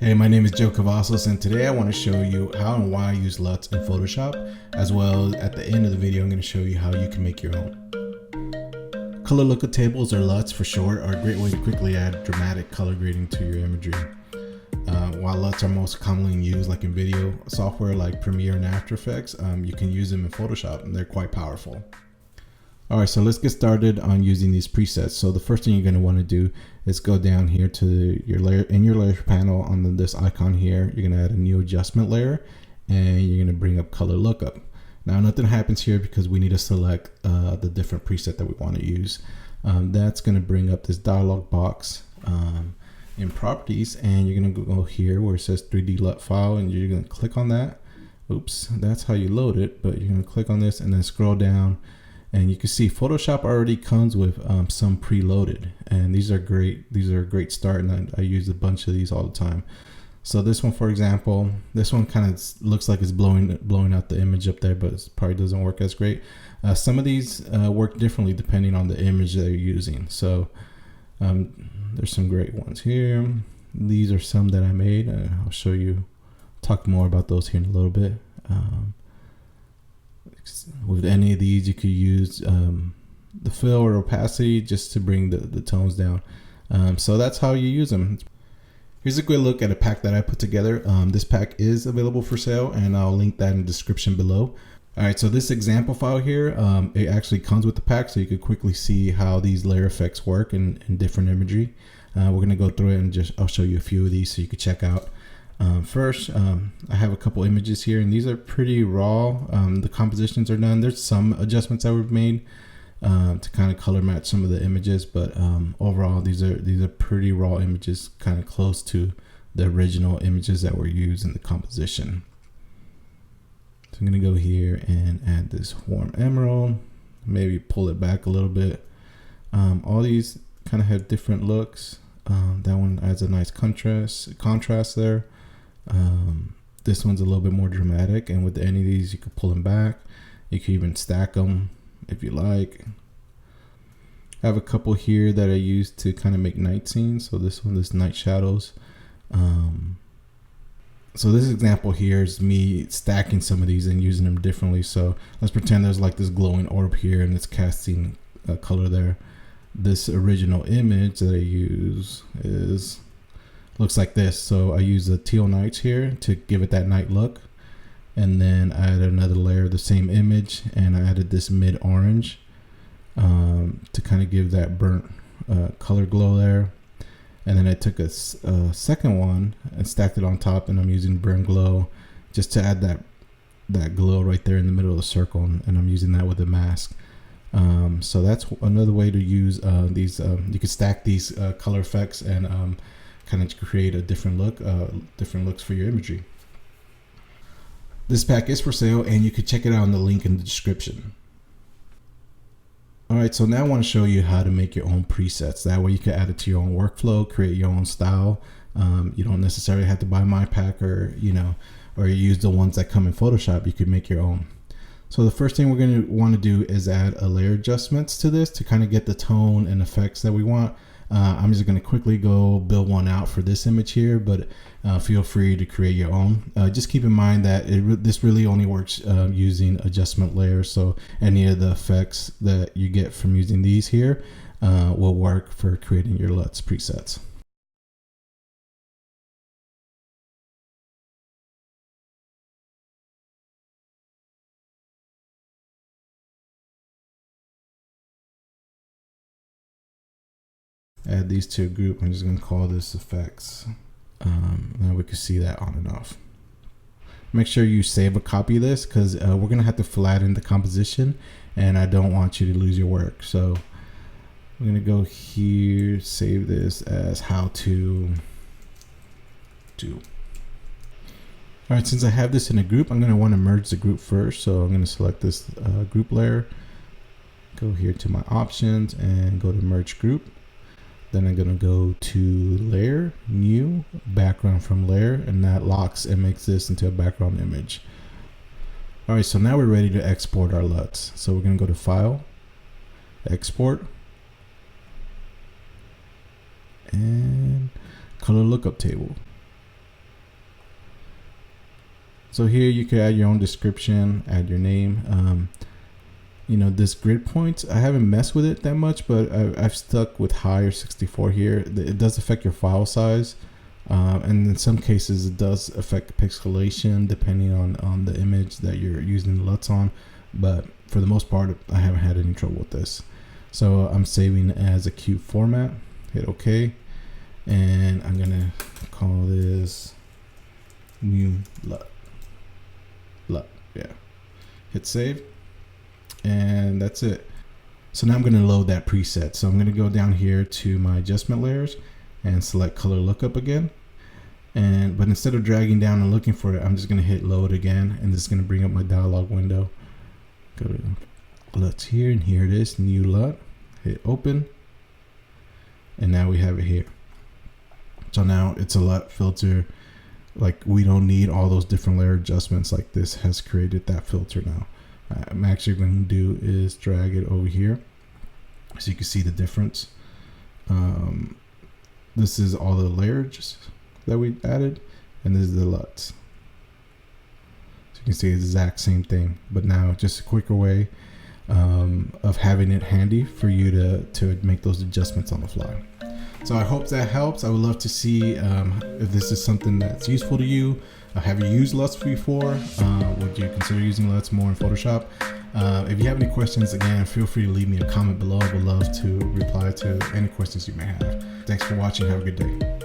Hey, my name is Joe Cavazos, and today I want to show you how and why I use LUTs in Photoshop, as well as at the end of the video I'm going to show you how you can make your own. Color Lookup-Tables, or LUTs for short, are a great way to quickly add dramatic color grading to your imagery. While LUTs are most commonly used like in video software like Premiere and After Effects, you can use them in Photoshop and they're quite powerful. Alright, so let's get started on using these presets. So the first thing you're going to want to do is go down here to your layer, in your layer panel on this icon here. You're going to add a new adjustment layer and you're going to bring up color lookup. Now nothing happens here because we need to select the different preset that we want to use. That's going to bring up this dialog box in properties, and you're going to go here where it says 3D LUT file, and you're going to click on that. Oops, that's how you load it, but you're going to click on this and then scroll down. And you can see Photoshop already comes with some preloaded, and these are great. These are a great start, and I use a bunch of these all the time. So this one, for example, this one kind of looks like it's blowing out the image up there, but it probably doesn't work as great. Some of these work differently depending on the image that you're using. So there's some great ones here. These are some that I made. I'll show you, talk more about those here in a little bit. With any of these, you could use the fill or opacity just to bring the tones down. So that's how you use them. Here's a quick look at a pack that I put together. This pack is available for sale, and I'll link that in the description below. All right, so this example file here, it actually comes with the pack, so you could quickly see how these layer effects work in different imagery. We're gonna go through it and I'll show you a few of these so you could check out. First, I have a couple images here, and these are pretty raw. The compositions are done. There's some adjustments that were made to kind of color match some of the images, but overall, these are pretty raw images, kind of close to the original images that were used in the composition. So I'm gonna go here and add this warm emerald, maybe pull it back a little bit. All these kind of have different looks. That one adds a nice contrast there. This one's a little bit more dramatic, and with any of these you could pull them back. You can even stack them if you like. I have a couple here that I use to kind of make night scenes. So this one, this night shadows. So this example here is me stacking some of these and using them differently. So let's pretend there's like this glowing orb here and it's casting a color there. This original image that I use looks like this. So I use the teal nights here to give it that night look, and then I added another layer of the same image, and I added this mid orange to kind of give that burnt color glow there. And then I took a second one and stacked it on top, and I'm using burn glow just to add that glow right there in the middle of the circle, and I'm using that with a mask. So that's another way to use these. You could stack these color effects and kind of create a different look, different looks for your imagery. This pack is for sale, and you could check it out in the link in the description. All right, so now I want to show you how to make your own presets. That way you can add it to your own workflow, create your own style. You don't necessarily have to buy my pack or use the ones that come in Photoshop. You could make your own. So the first thing we're going to want to do is add a layer adjustments to this to kind of get the tone and effects that we want. I'm just going to quickly go build one out for this image here, but feel free to create your own. Just keep in mind that this really only works using adjustment layers. So any of the effects that you get from using these here will work for creating your LUTs presets. Add these to a group. I'm just going to call this effects. Now we can see that on and off. Make sure you save a copy of this because we're going to have to flatten the composition, and I don't want you to lose your work. So I'm going to go here, save this as how to do. All right, since I have this in a group, I'm going to want to merge the group first. So I'm going to select this group layer, go here to my options and go to merge group. Then I'm going to go to layer, new, background from layer, and that locks and makes this into a background image. All right, so now we're ready to export our LUTs. So we're going to go to File, Export, and color lookup table. So here you can add your own description, add your name. You know, this grid points, I haven't messed with it that much, but I've stuck with high or 64 here. It does affect your file size. And in some cases it does affect pixelation depending on the image that you're using the LUTs on. But for the most part, I haven't had any trouble with this. So I'm saving as a cube format, hit OK. And I'm gonna call this new LUT, yeah. Hit save. And that's it. So now I'm going to load that preset. So I'm going to go down here to my adjustment layers and select color lookup again. But instead of dragging down and looking for it, I'm just going to hit load again, and this is going to bring up my dialog window. Go to LUTs here, and here it is, new LUT. Hit open, and now we have it here. So now it's a LUT filter. Like, we don't need all those different layer adjustments. Like, this has created that filter now. I'm actually going to do is drag it over here so you can see the difference. This is all the layers that we added, and this is the LUTs. So you can see the exact same thing, but now just a quicker way of having it handy for you to make those adjustments on the fly. So I hope that helps. I would love to see if this is something that's useful to you. Have you used LUTs before? Would you consider using LUTs more in Photoshop? If you have any questions, again, feel free to leave me a comment below. I would love to reply to any questions you may have. Thanks for watching. Have a good day.